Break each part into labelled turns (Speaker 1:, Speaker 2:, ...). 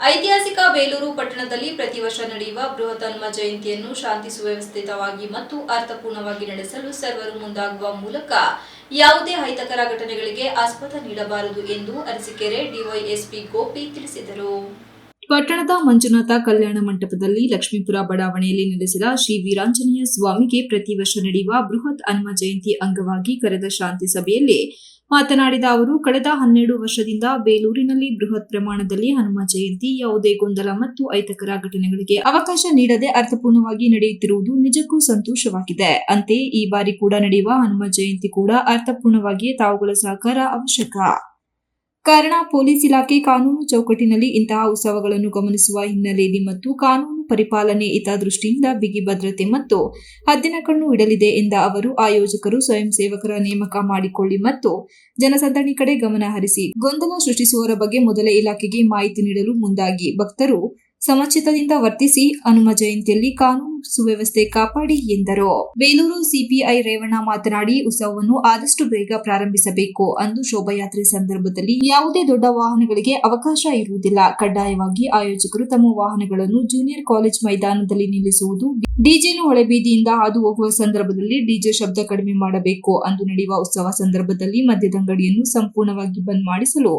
Speaker 1: ಐತಿಹಾಸಿಕ ಬೇಲೂರು ಪಟ್ಟಣದಲ್ಲಿ ಪ್ರತಿ ವರ್ಷ ನಡೆಯುವ ಬೃಹತ್ ಹನುಮ ಜಯಂತಿಯನ್ನು ಶಾಂತಿ ಸುವ್ಯವಸ್ಥಿತವಾಗಿ ಮತ್ತು ಅರ್ಥಪೂರ್ಣವಾಗಿ ನಡೆಸಲು ಸರ್ವರು ಮುಂದಾಗುವ ಮೂಲಕ ಯಾವುದೇ ಅಹಿತಕರ ಘಟನೆಗಳಿಗೆ ಆಸ್ಪದ ನೀಡಬಾರದು ಎಂದು ಅರಸೀಕೆರೆ ಡಿವೈಎಸ್ಪಿ ಗೋಪಿ ತಿಳಿಸಿದರು. ಪಟ್ಟಣದ ಮಂಜುನಾಥ ಕಲ್ಯಾಣ ಮಂಟಪದಲ್ಲಿ ಲಕ್ಷ್ಮೀಪುರ ಬಡಾವಣೆಯಲ್ಲಿ ನೆಲೆಸಿದ ಶ್ರೀ ವೀರಾಂಜನೇಯ ಸ್ವಾಮಿಗೆ ಪ್ರತಿ ವರ್ಷ ನಡೆಯುವ ಬೃಹತ್ ಹನುಮ ಜಯಂತಿ ಅಂಗವಾಗಿ ಕರೆದ ಶಾಂತಿ ಸಭೆಯಲ್ಲಿ ಮಾತನಾಡಿದ ಅವರು, ಕಳೆದ 12 ವರ್ಷದಿಂದ ಬೇಲೂರಿನಲ್ಲಿ ಬೃಹತ್ ಪ್ರಮಾಣದಲ್ಲಿ ಹನುಮ ಜಯಂತಿ ಯಾವುದೇ ಗೊಂದಲ ಮತ್ತು ಅಹಿತಕರ ಘಟನೆಗಳಿಗೆ ಅವಕಾಶ ನೀಡದೆ ಅರ್ಥಪೂರ್ಣವಾಗಿ ನಡೆಯುತ್ತಿರುವುದು ನಿಜಕ್ಕೂ ಸಂತೋಷವಾಗಿದೆ. ಅಂತೆಯೇ ಈ ಬಾರಿ ಕೂಡ ನಡೆಯುವ ಹನುಮ ಜಯಂತಿ ಕೂಡ ಅರ್ಥಪೂರ್ಣವಾಗಿ ತಾವುಗಳ ಸಹಕಾರ ಅವಶ್ಯಕ. ಕಾರಣ, ಪೊಲೀಸ್ ಇಲಾಖೆ ಕಾನೂನು ಚೌಕಟ್ಟಿನಲ್ಲಿ ಇಂತಹ ಉತ್ಸವಗಳನ್ನು ಗಮನಿಸುವ ಹಿನ್ನೆಲೆಯಲ್ಲಿ ಮತ್ತು ಕಾನೂನು ಪರಿಪಾಲನೆ ಹಿತದೃಷ್ಟಿಯಿಂದ ಬಿಗಿ ಭದ್ರತೆ ಮತ್ತು ಹದ್ದಿನ ಕಣ್ಣು ಇಡಲಿದೆ ಎಂದ ಅವರು, ಆಯೋಜಕರು ಸ್ವಯಂ ಸೇವಕರ ನೇಮಕ ಮಾಡಿಕೊಳ್ಳಿ ಮತ್ತು ಜನಸಂದಣಿ ಕಡೆ ಗಮನ ಹರಿಸಿ ಗೊಂದಲ ಸೃಷ್ಟಿಸುವವರ ಬಗ್ಗೆ ಮೊದಲೇ ಇಲಾಖೆಗೆ ಮಾಹಿತಿ ನೀಡಲು ಮುಂದಾಗಿ ಭಕ್ತರು ಸಮಚಿತ್ತದಿಂದ ವರ್ತಿಸಿ ಹನುಮ ಜಯಂತಿಯಲ್ಲಿ ಕಾನೂನು ಸುವ್ಯವಸ್ಥೆ ಕಾಪಾಡಿ ಎಂದರು. ಬೇಲೂರು ಸಿಪಿಐ ರೇವಣ್ಣ ಮಾತನಾಡಿ, ಉತ್ಸವವನ್ನು ಆದಷ್ಟು ಬೇಗ ಪ್ರಾರಂಭಿಸಬೇಕು. ಅಂದು ಶೋಭಾಯಾತ್ರೆ ಸಂದರ್ಭದಲ್ಲಿ ಯಾವುದೇ ದೊಡ್ಡ ವಾಹನಗಳಿಗೆ ಅವಕಾಶ ಇರುವುದಿಲ್ಲ. ಕಡ್ಡಾಯವಾಗಿ ಆಯೋಜಕರು ತಮ್ಮ ವಾಹನಗಳನ್ನು ಜೂನಿಯರ್ ಕಾಲೇಜ್ ಮೈದಾನದಲ್ಲಿ ನಿಲ್ಲಿಸುವುದು. ಡಿಜೆನು ಹೊಳೆಬೀದಿಯಿಂದ ಹಾದು ಹೋಗುವ ಸಂದರ್ಭದಲ್ಲಿ ಡಿಜೆ ಶಬ್ದ ಕಡಿಮೆ ಮಾಡಬೇಕು. ಅಂದು ನಡೆಯುವ ಉತ್ಸವ ಸಂದರ್ಭದಲ್ಲಿ ಮದ್ಯದಂಗಡಿಯನ್ನು ಸಂಪೂರ್ಣವಾಗಿ ಬಂದ್ ಮಾಡಿಸಲು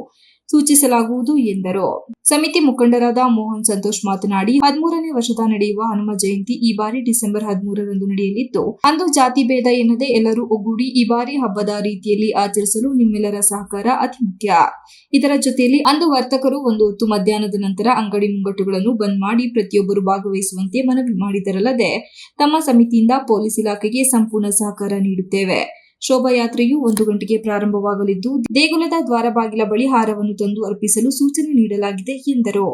Speaker 1: ಸೂಚಿಸಲಾಗುವುದು ಎಂದರು. ಸಮಿತಿ ಮುಖಂಡರಾದ ಮೋಹನ್ ಸಂತೋಷ್ ಮಾತನಾಡಿ, 13ನೇ ವರ್ಷದ ನಡೆಯುವ ಹನುಮ ಜಯಂತಿ ಈ ಬಾರಿ ಡಿಸೆಂಬರ್ 13ರಂದು ನಡೆಯಲಿದ್ದು, ಅಂದು ಜಾತಿ ಭೇದ ಎನ್ನದೆ ಎಲ್ಲರೂ ಒಗ್ಗೂಡಿ ಈ ಬಾರಿ ಹಬ್ಬದ ರೀತಿಯಲ್ಲಿ ಆಚರಿಸಲು ನಿಮ್ಮೆಲ್ಲರ ಸಹಕಾರ ಅತಿ ಮುಖ್ಯ. ಇದರ ಜೊತೆಯಲ್ಲಿ ಅಂದು ವರ್ತಕರು ಒಂದು ಹೊತ್ತು ಮಧ್ಯಾಹ್ನದ ನಂತರ ಅಂಗಡಿ ಮುಂಗಟ್ಟುಗಳನ್ನು ಬಂದ್ ಮಾಡಿ ಪ್ರತಿಯೊಬ್ಬರು ಭಾಗವಹಿಸುವಂತೆ ಮನವಿ ಮಾಡಿದರಲ್ಲದೆ, ತಮ್ಮ ಸಮಿತಿಯಿಂದ ಪೊಲೀಸ್ ಇಲಾಖೆಗೆ ಸಂಪೂರ್ಣ ಸಹಕಾರ ನೀಡುತ್ತೇವೆ. ಶೋಭಾಯಾತ್ರೆಯು 1 ಗಂಟೆಗೆ ಪ್ರಾರಂಭವಾಗಲಿದ್ದು, ದೇಗುಲದ ದ್ವಾರ ಬಾಗಿಲ ಬಳಿ ಹಾರವನ್ನು ತಂದು ಅರ್ಪಿಸಲು ಸೂಚನೆ ನೀಡಲಾಗಿದೆ ಎಂದರು.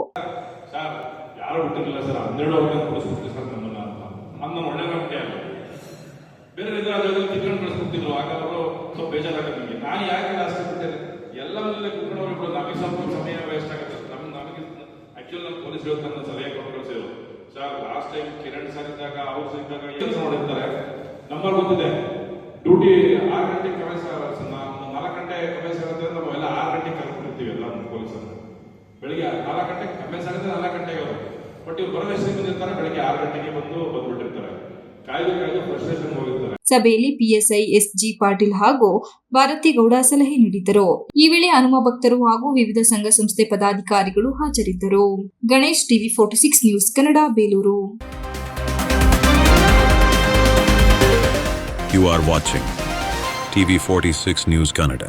Speaker 2: ಡ್ಯೂಟಿ 6 ಗಂಟೆಗೆ ಕಮೆನ್ಸ್ 4 ಗಂಟೆ ಕಮೆನ್ಸ್ ಆಗುತ್ತೆ. ನಾವೆಲ್ಲ 6 ಗಂಟೆಗೆ ಕರ್ಕೊಂಡಿರ್ತೀವಿ ಎಲ್ಲ ಪೊಲೀಸರು. ಬೆಳಿಗ್ಗೆ 4 ಗಂಟೆಗೆ ಕಮೆನ್ಸ್ ಆಗುತ್ತೆ, 4 ಗಂಟೆಗೆ ಅವರು. ಬಟ್ ಇವ್ರು ಬರೋ ಎಷ್ಟು ಬಂದಿರ್ತಾರೆ, ಬೆಳಿಗ್ಗೆ 6 ಗಂಟೆಗೆ ಬಂದ್ಬಿಟ್ಟಿರ್ತಾರೆ. ಕಾಯ್ದು ಫ್ರಸ್ಟ್ರೇಷನ್ ಹೋಗಿರ್ತಾರೆ.
Speaker 1: ಸಭೆಯಲ್ಲಿ ಪಿಎಸ್ಐ ಎಸ್ಜಿ ಪಾಟೀಲ್ ಹಾಗೂ ಭಾರತಿ ಗೌಡ ಸಲಹೆ ನೀಡಿದರು. ಈ ವೇಳೆ ಹನುಮ ಭಕ್ತರು ಹಾಗೂ ವಿವಿಧ ಸಂಘ ಸಂಸ್ಥೆ ಪದಾಧಿಕಾರಿಗಳು ಹಾಜರಿದ್ದರು. Ganesh, TV 46 news Kannada, Belur.
Speaker 3: You are watching TV 46 News Kannada.